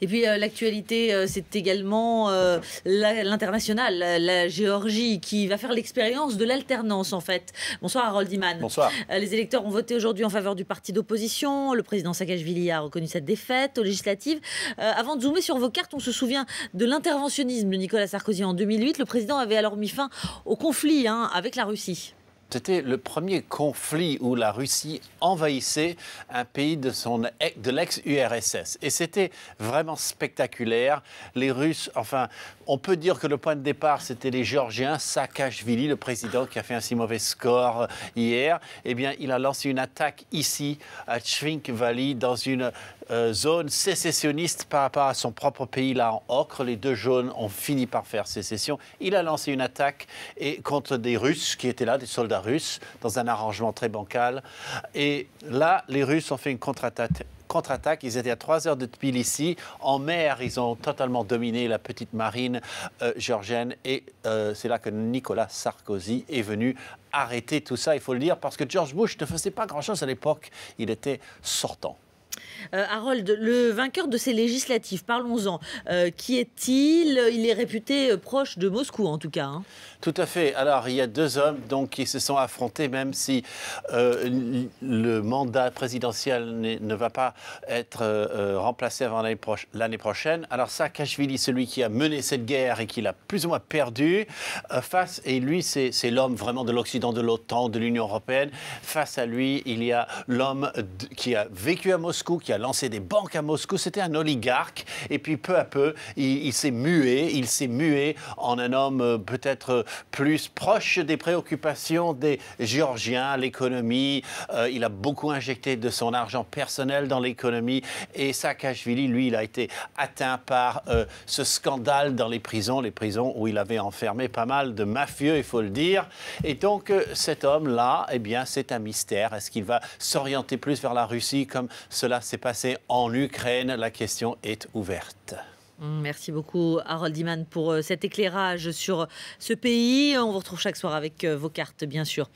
Et puis l'actualité, c'est également l'international, la Géorgie, qui va faire l'expérience de l'alternance en fait. Bonsoir Harold Iman. Bonsoir. Les électeurs ont voté aujourd'hui en faveur du parti d'opposition. Le président Saakashvili a reconnu cette défaite aux législatives. Avant de zoomer sur vos cartes, on se souvient de l'interventionnisme de Nicolas Sarkozy en 2008. Le président avait alors mis fin au conflit avec la Russie. C'était le premier conflit où la Russie envahissait un pays de l'ex-URSS. Et c'était vraiment spectaculaire. Les Russes, enfin, on peut dire que le point de départ, c'était les Géorgiens. Saakashvili, le président qui a fait un si mauvais score hier, eh bien, il a lancé une attaque ici, à Chvink Valley, dans une zone sécessionniste par rapport à son propre pays, là, en ocre. Les deux jaunes ont fini par faire sécession. Il a lancé une attaque contre des Russes qui étaient là, des soldats russes, dans un arrangement très bancal. Et là, les Russes ont fait une contre-attaque. Ils étaient à 3 heures de Tbilissi. En mer, ils ont totalement dominé la petite marine géorgienne. Et c'est là que Nicolas Sarkozy est venu arrêter tout ça, il faut le dire, parce que George Bush ne faisait pas grand-chose à l'époque. Il était sortant. Harold, le vainqueur de ces législatives, parlons-en. Qui est-il? Il est réputé proche de Moscou, en tout cas. Tout à fait. Alors, il y a deux hommes qui se sont affrontés, même si le mandat présidentiel ne va pas être remplacé avant l'année prochaine. Alors, Saakashvili, celui qui a mené cette guerre et qui l'a plus ou moins perdu, et lui, c'est l'homme vraiment de l'Occident, de l'OTAN, de l'Union européenne. Face à lui, il y a l'homme qui a vécu à Moscou, qui a lancé des banques à Moscou. C'était un oligarque. Et puis, peu à peu, il s'est mué en un homme peut-être plus proche des préoccupations des Géorgiens, l'économie. Il a beaucoup injecté de son argent personnel dans l'économie. Et Saakashvili, lui, il a été atteint par ce scandale dans les prisons où il avait enfermé pas mal de mafieux, il faut le dire. Et donc, cet homme-là, eh bien, c'est un mystère. Est-ce qu'il va s'orienter plus vers la Russie comme cela s'est passé en Ukraine? La question est ouverte. Merci beaucoup Harold Iman pour cet éclairage sur ce pays. On vous retrouve chaque soir avec vos cartes, bien sûr.